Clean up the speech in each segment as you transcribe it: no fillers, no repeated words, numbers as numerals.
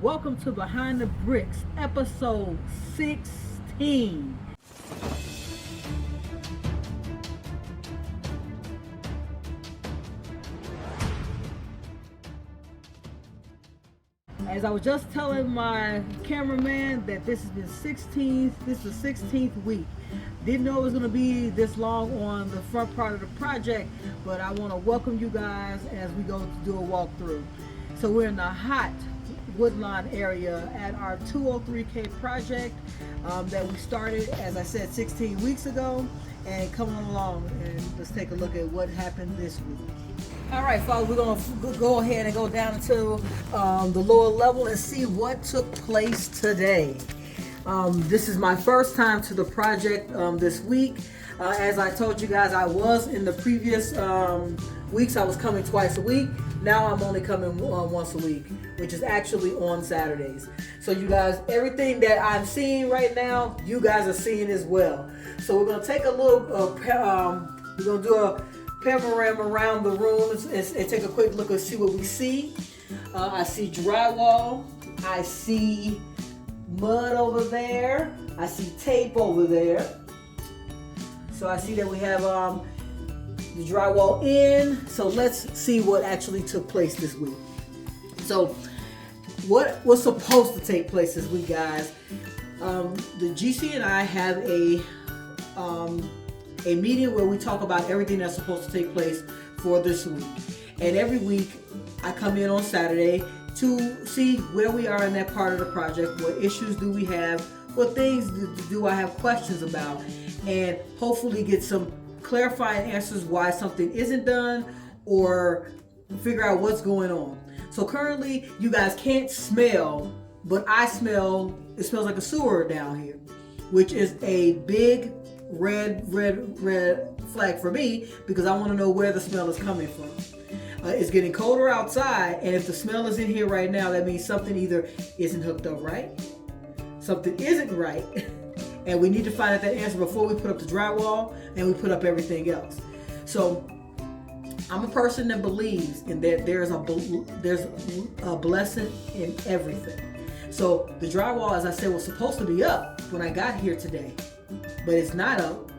Welcome to Behind the Bricks, episode 16. As I was just telling my cameraman that this is the 16th week. Didn't know it was going to be this long on the front part of the project, but I want to welcome you guys as we go to do a walkthrough. So we're in the hot Woodlawn area at our 203K project that we started, as I said, 16 weeks ago. And come on along and let's take a look at what happened this week. All right, folks, we're going to go ahead and go down to the lower level and see what took place today. This is my first time to the project this week. As I told you guys, I was in the previous weeks, I was coming twice a week. Now I'm only coming once a week, which is actually on Saturdays. So you guys, everything that I'm seeing right now, you guys are seeing as well. So we're going to take a little, we're going to do a panorama around the room and take a quick look and see what we see. I see drywall. I see mud over there. I see tape over there. So I see that we have the drywall in. So let's see what actually took place this week. So what was supposed to take place this week, guys? The GC and I have a meeting where we talk about everything that's supposed to take place for this week. And every week I come in on Saturday to see where we are in that part of the project, what issues do we have, what things do I have questions about, and hopefully get some clarifying answers why something isn't done or figure out what's going on. So currently you guys can't smell, but I smell, it smells like a sewer down here, which is a big red flag for me because I want to know where the smell is coming from. It's getting colder outside, and if the smell is in here right now, that means something either isn't hooked up right, something isn't right, and we need to find out that answer before we put up the drywall and we put up everything else. So I'm a person that believes in that there's a blessing in everything. So the drywall, as I said, was supposed to be up when I got here today, but it's not up,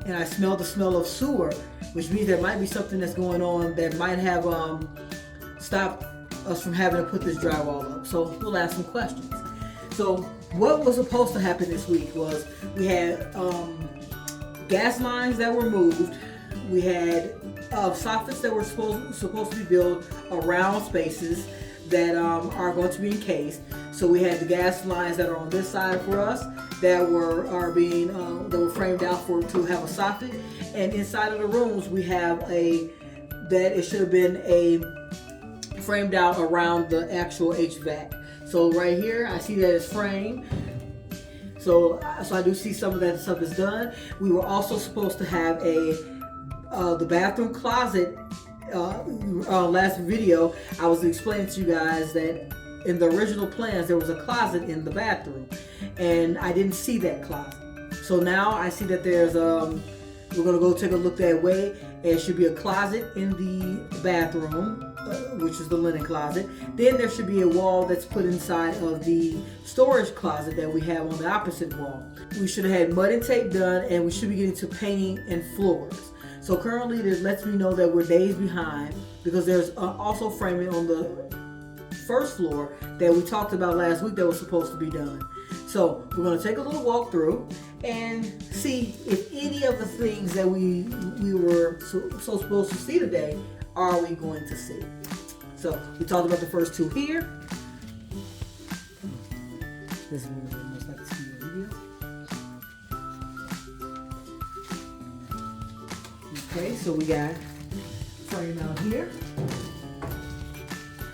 and I smell the smell of sewer, which means there might be something that's going on that might have stopped us from having to put this drywall up. So we'll ask some questions. So what was supposed to happen this week was we had gas lines that were moved. We had soffits that were supposed to be built around spaces that are going to be encased. So we had the gas lines that are on this side for us that were framed out to have a soffit, and inside of the rooms we have it should have been framed out around the actual HVAC. So right here I see that it's framed. So I do see some of that stuff is done. We were also supposed to have the bathroom closet. Last video I was explaining to you guys that in the original plans there was a closet in the bathroom, and I didn't see that closet. So now I see that there's we're gonna go take a look that way, and it should be a closet in the bathroom, which is the linen closet. Then there should be a wall that's put inside of the storage closet that we have on the opposite wall. We should have had mud and tape done, and we should be getting to painting and floors. So currently this lets me know that we're days behind because there's also framing on the first floor that we talked about last week that was supposed to be done. So we're going to take a little walk through and see if any of the things that we were so supposed to see today are we going to see. So we talked about the first two here. This is almost like a video. Okay, so we got frame out here.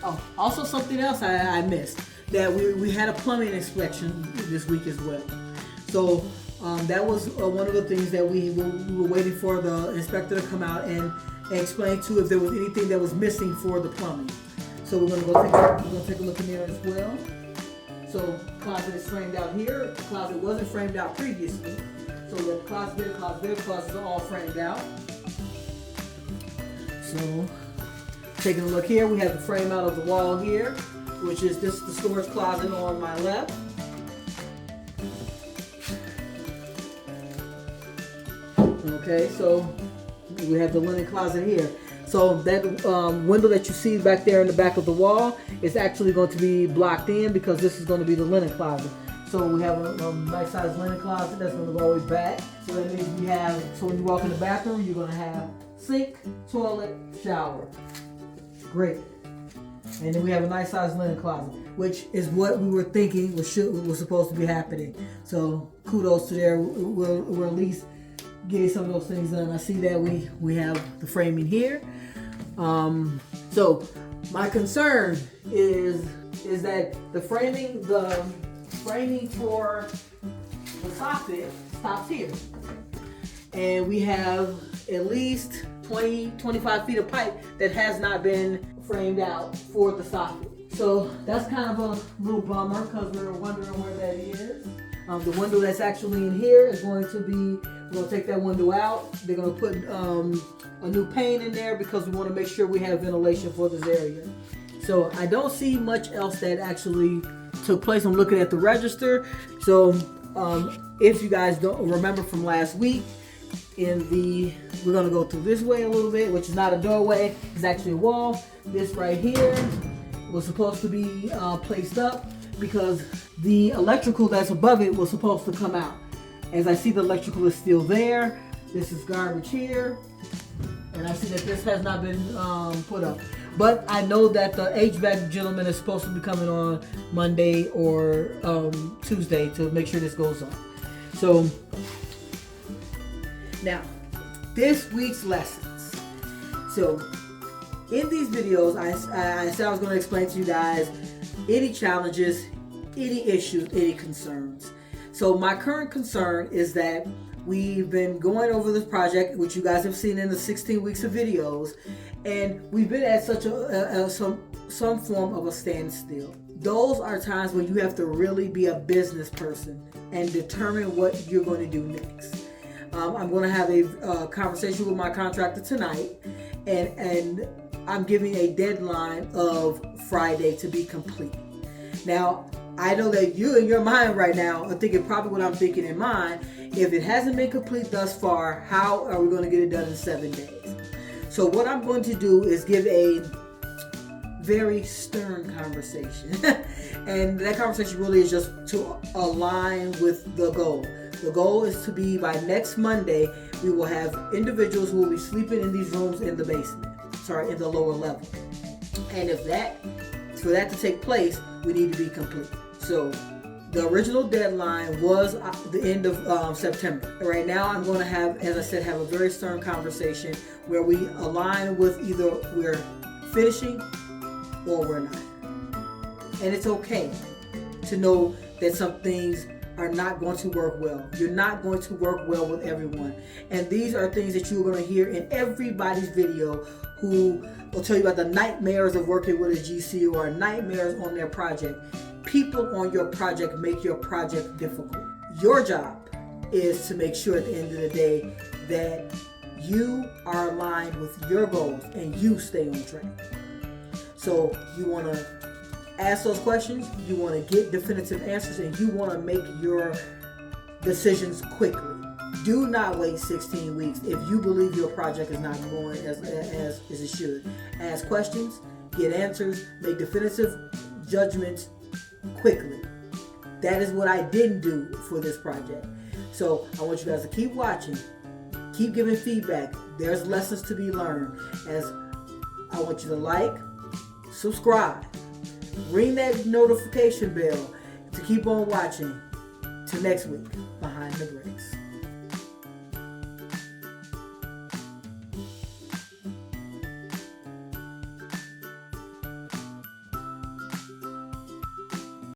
Oh, also something else I missed, that we had a plumbing inspection this week as well. So that was one of the things that we were waiting for the inspector to come out and explain to if there was anything that was missing for the plumbing. So we're gonna take a look in there as well. So closet is framed out here. The closet wasn't framed out previously. So we have closet there, closet there, closets are all framed out. So taking a look here, we have the frame out of the wall here. which is this is the storage closet on my left. Okay, so we have the linen closet here. So that window that you see back there in the back of the wall is actually going to be blocked in because this is going to be the linen closet. So we have a nice size linen closet that's going to go all the way back. So that means we have, so when you walk in the bathroom, you're going to have sink, toilet, shower. Great. And then we have a nice size linen closet, which is what we were thinking was supposed to be happening. So kudos to there. We'll at least get some of those things done. I see that we have the framing here. So my concern is that the framing for the soffit stops here, and we have at least 20-25 feet of pipe that has not been framed out for the soffit. So that's kind of a little bummer because we're wondering where that is. The window that's actually in here is going to be, we're going to take that window out. They're going to put a new pane in there because we want to make sure we have ventilation for this area. So I don't see much else that actually took place. I'm looking at the register. So if you guys don't remember from last week, we're going to go through this way a little bit, which is not a doorway, it's actually a wall. This right here was supposed to be placed up because the electrical that's above it was supposed to come out. As I see, the electrical is still there. This is garbage here, and I see that this has not been put up. But I know that the HVAC gentleman is supposed to be coming on Monday or Tuesday to make sure this goes up. So now, this week's lessons. So in these videos, I said I was going to explain to you guys any challenges, any issues, any concerns. So my current concern is that we've been going over this project, which you guys have seen in the 16 weeks of videos, and we've been at such some form of a standstill. Those are times when you have to really be a business person and determine what you're going to do next. I'm going to have a conversation with my contractor tonight, and I'm giving a deadline of Friday to be complete. Now, I know that you in your mind right now are thinking probably what I'm thinking in mine. If it hasn't been complete thus far, how are we going to get it done in 7 days? So what I'm going to do is give a very stern conversation. And that conversation really is just to align with the goal. The goal is to be by next Monday, we will have individuals who will be sleeping in these rooms in the basement. In the lower level. And for that to take place, we need to be complete. So the original deadline was the end of September. Right now, I'm going to have, as I said, have a very stern conversation where we align with either we're finishing or we're not. And it's okay to know that some things are not going to work well. You're not going to work well with everyone. And these are things that you're going to hear in everybody's video who will tell you about the nightmares of working with a GC or nightmares on their project. People on your project make your project difficult. Your job is to make sure at the end of the day that you are aligned with your goals and you stay on track. So you want to ask those questions, you want to get definitive answers, and you want to make your decisions quickly. Do not wait 16 weeks if you believe your project is not going as it should. Ask questions, get answers, make definitive judgments quickly. That is what I didn't do for this project. So I want you guys to keep watching, keep giving feedback. There's lessons to be learned. As I want you to like, subscribe, ring that notification bell to keep on watching. Till next week, Behind the Brick.